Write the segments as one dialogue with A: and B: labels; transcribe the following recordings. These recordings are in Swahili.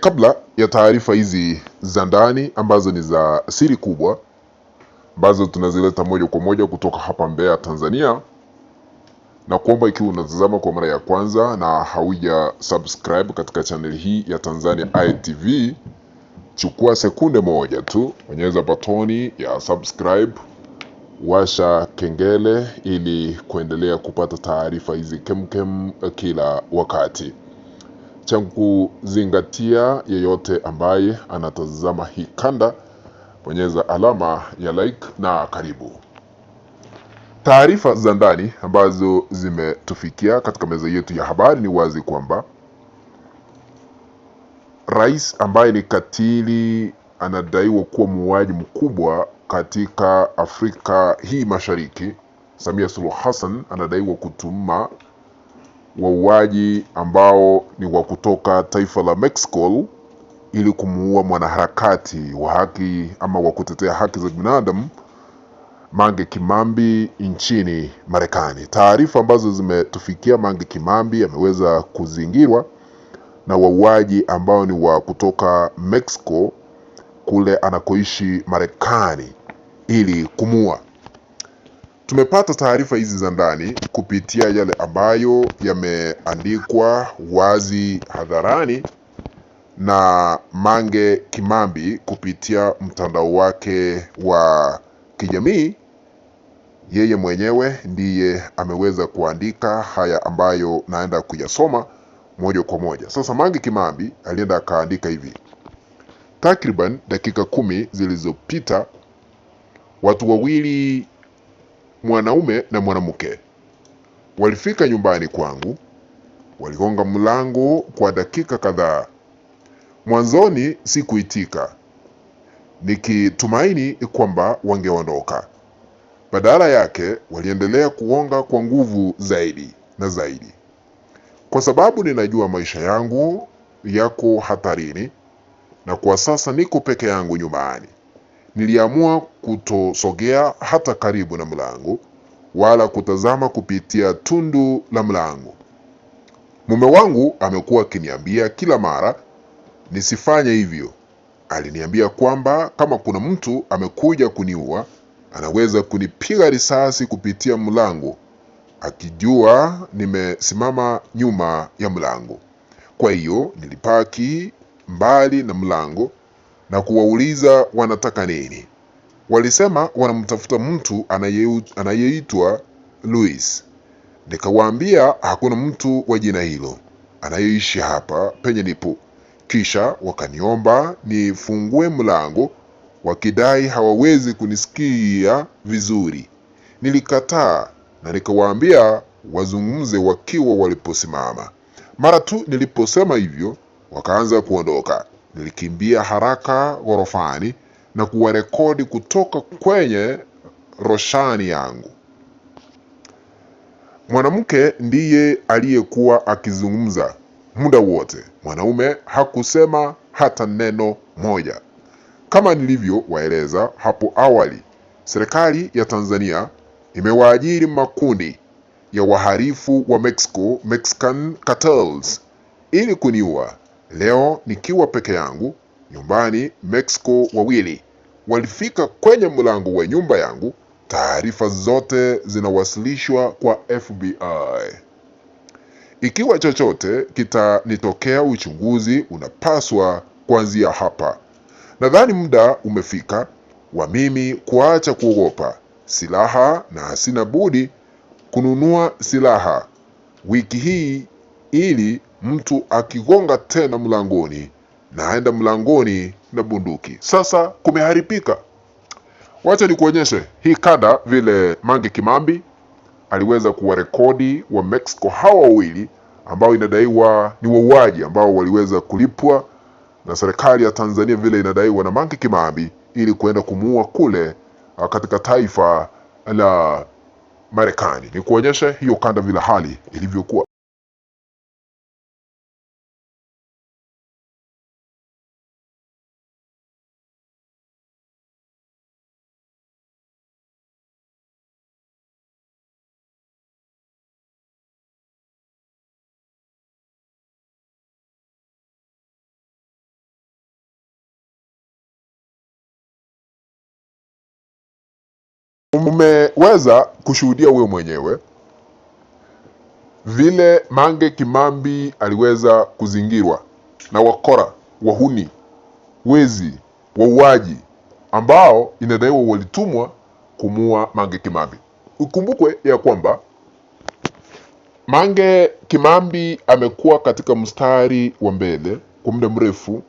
A: Kabla ya taarifa hizi za ndani ambazo ni za siri kubwa ambazo tunazileta moja kwa moja kutoka hapa Mbeya, Tanzania, na kuomba ikiwa unatazama kwa mara ya kwanza na hauja subscribe katika channel hii ya Tanzania Eye TV, chukua sekunde moja tu, bonyeza batoni ya subscribe, washa kengele ili kuendelea kupata taarifa hizi kemkem kila wakati. Cha kuzingatia, yeyote ambaye anatazama hii kanda, bonyeza alama ya like na karibu. Taarifa za ndani ambazo zimetufikia katika meza yetu ya habari ni wazi kwamba rais ambaye ni katili anadaiwa kuwa muuaji mkubwa katika Afrika hii Mashariki, Samia Suluhu Hassan, anadaiwa kutuma wauaji ambao ni wa kutoka taifa la Mexico ili kumuua mwanaharakati wa haki ama wa kutetea haki za binadamu Mange Kimambi nchini Marekani. Taarifa ambazo zimetufikia, Mange Kimambi ameweza kuzingirwa na wauaji ambao ni wa kutoka Mexico kule anakoishi Marekani ili kumuua. Tumepata taarifa hizi za ndani kupitia yale ambayo yameandikwa wazi hadharani na Mange Kimambi kupitia mtandao wake wa kijamii. Yeye mwenyewe ndiye ameweza kuandika haya ambayo naenda kuyasoma moja kwa moja. Sasa Mange Kimambi alienda akaandika hivi: takriban dakika 10 zilizopita, watu wawili, mwanaume na mwanamke, walifika nyumbani kwangu. Waligonga mlango kwa dakika kadhaa. Mwanzoni sikuitika, nikitumaini kwamba wangeondoka. Badala yake waliendelea kugonga kwa nguvu zaidi na zaidi. Kwa sababu ninajua maisha yangu yako hatarini na kwa sasa niko peke yangu nyumbani, niliamua kutosogea hata karibu na mlango wala kutazama kupitia tundu la mlango. Mume wangu amekuwa akiniambia kila mara nisifanye hivyo. Aliniambia kwamba kama kuna mtu amekuja kuniua, anaweza kunipiga risasi kupitia mlango, akijua nimesimama nyuma ya mlango. Kwa hiyo nilipaki mbali na mlango na kuwauliza wanataka nini. Walisema wanamtafuta mtu anayeitwa Luis. Nikawaambia hakuna mtu wa jina hilo anayeishi hapa penye nipo. Kisha wakaniomba nifungue mlango, wakidai hawawezi kunisikia vizuri. Nilikataa na nikawaambia wazungumze wakiwa waliposimama. Mara tu niliposema hivyo, wakaanza kuondoka. Nilikimbia haraka ghorofani na kuwarekodi kutoka kwenye roshani yangu. Mwanamke ndiye aliyekuwa akizungumza muda wote. Mwanaume hakusema hata neno moja. Kama nilivyowaeleza hapo awali, serikali ya Tanzania imewaajiri makundi ya wahalifu wa Mexico, Mexican cartels, ili kuniua. Leo nikiwa peke yangu nyumbani Mexico, wawili walifika kwenye mlango wa nyumba yangu. Taarifa zote zinawasilishwa kwa FBI. Ikiwa chochote kitanitokea, uchunguzi unapaswa kuanzia hapa. Nadhani muda umefika wa mimi kuacha kuogopa silaha na sina budi kununua silaha wiki hii, ili mtu akigonga tena mlangoni, naenda mlangoni na bunduki. Sasa kumeharibika. Wacha nikuonyeshe hii kanda vile Mange Kimambi aliweza kuwarekodi wa Mexico hawa wawili ambao inadaiwa ni wauaji ambao waliweza kulipwa na serikali ya Tanzania, vile inadaiwa na Mange Kimambi, ili kuenda kumuua kule katika taifa la Marekani. Ni kuonyesha hiyo kanda vile hali ilivyokuwa. Umeweza kushuhudia wewe mwenyewe vile Mange Kimambi aliweza kuzingirwa na wakora, wahuni, wezi, wauaji ambao inadaiwa walitumwa kumua Mange Kimambi. Ukumbukwe ya kwamba Mange Kimambi amekuwa katika mstari wa mbele kwa muda mrefu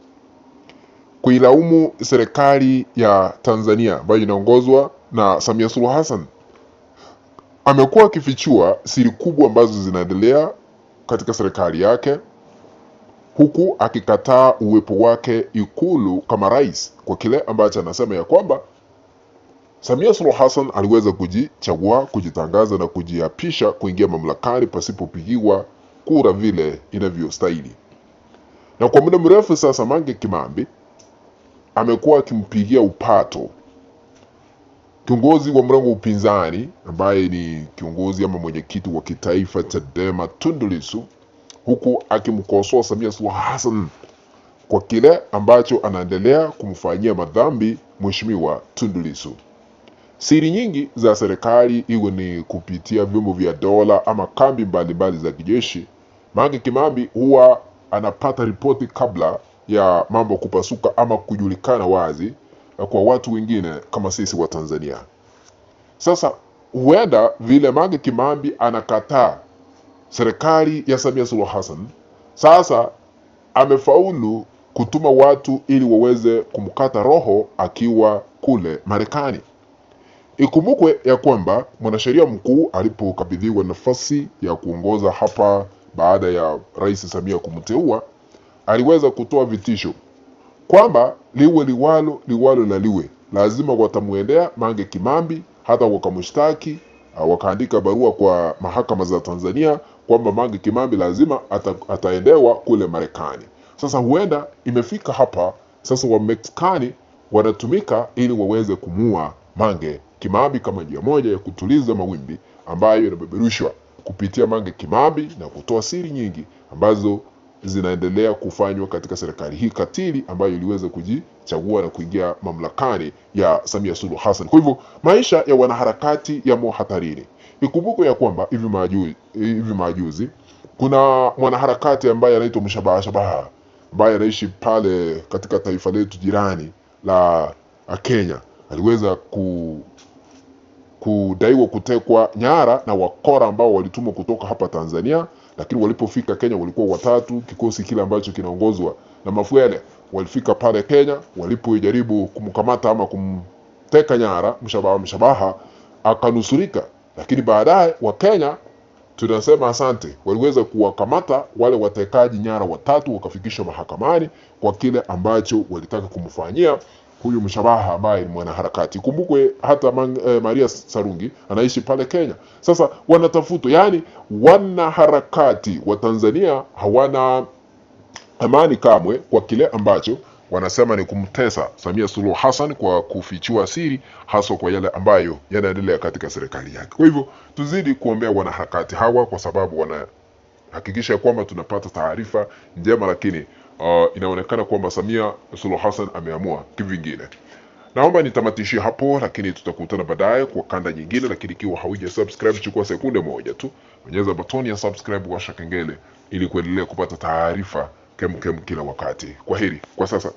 A: kuilaumu serikali ya Tanzania ambayo inaongozwa na Samia Suluhu Hassan. Amekuwa akifichua siri kubwa ambazo zinaendelea katika serikali yake, huku akikataa uwepo wake Ikulu kama rais, kwa kile ambacho anasema ya kwamba Samia Suluhu Hassan aliweza kujichagua, kujitangaza na kujiapisha kuingia mamlakani pasipopigiwa kura vile inavyostahili. Na kwa muda mrefu sasa Mange Kimambi amekuwa akimpigia upato kiongozi wa mrengo upinzani ambaye ni kiongozi ama mwenyekiti wa kitaifa Chadema Tundu Lissu, huku akimkosoa Samia Suluhu Hassan kwa kile ambacho anaendelea kumfanyia madhambi mheshimiwa Tundu Lissu. Siri nyingi za serikali, iwe ni kupitia vyombo vya dola ama kambi mbalimbali za kijeshi, Mange Kimambi huwa anapata ripoti kabla ya mambo kupasuka ama kujulikana wazi kwa watu wengine kama sisi wa Tanzania. Sasa huenda vile Mange Kimambi anakataa serikali ya Samia Suluhu Hassan, sasa amefaulu kutuma watu ili waweze kumkata roho akiwa kule Marekani. Ikumbukwe ya kwamba mwanasheria mkuu alipokabidhiwa nafasi ya kuongoza hapa baada ya Rais Samia kumteua, aliweza kutoa vitisho kwamba liwe liwalo na liwe, lazima watamuendea Mange Kimambi, hata wakamshtaki, wakaandika barua kwa mahakama za Tanzania kwamba Mange Kimambi lazima ataendewa kule Marekani. Sasa huenda imefika hapa sasa, wa Mexikani wanatumika ili waweze kumua Mange Kimambi kama njia moja ya kutuliza mawimbi ambayo yanabeberushwa kupitia Mange Kimambi na kutoa siri nyingi ambazo zinaendelea kufanywa katika serikali hii katili ambayo iliweza kujichagua na kuingia mamlakani ya Samia Suluhu Hassan. Kwa hivyo maisha ya wanaharakati yamo hatarini. Ikumbukwe ya kwamba hivi majuzi kuna mwanaharakati ambaye anaitwa Mshabaha ambaye anaishi pale katika taifa letu jirani la Kenya. Aliweza kudaiwa kutekwa nyara na wakora ambao walitumwa kutoka hapa Tanzania, lakini walipofika Kenya walikuwa watatu. Kikosi kile ambacho kinaongozwa na Mafuele walifika pale Kenya, walipojaribu kumkamata ama kumteka nyara Mshabaha akanusurika, lakini baadaye wa Kenya tunasema asante, waliweza kuwakamata wale watekaji nyara watatu, wakafikishwa mahakamani kwa kile ambacho walitaka kumfanyia huyu Mshabaha ambaye ni mwanaharakati. Kumbukwe hata Maria Sarungi anaishi pale Kenya. Sasa wanatafutwa, yani wanaharakati wa Tanzania hawana amani kamwe kwa kile ambacho wanasema ni kumtesa Samia Suluhu Hassan kwa kufichua siri, hasa kwa yale ambayo yanaendelea katika serikali yake. Kwa hivyo tuzidi kuombea wanaharakati hawa, kwa sababu wanahakikisha kwamba tunapata taarifa njema, lakini inaonekana kwamba Samia Suluhu Hassan ameamua kivingine. Naomba nitamatishie hapo, lakini tutakutana baadaye kwa kanda nyingine. Lakini ikiwa hauja subscribe, chukua sekunde moja tu, bonyeza button ya subscribe, washa kengele ili kuendelea kupata taarifa kemkem kila wakati. Kwaheri kwa sasa.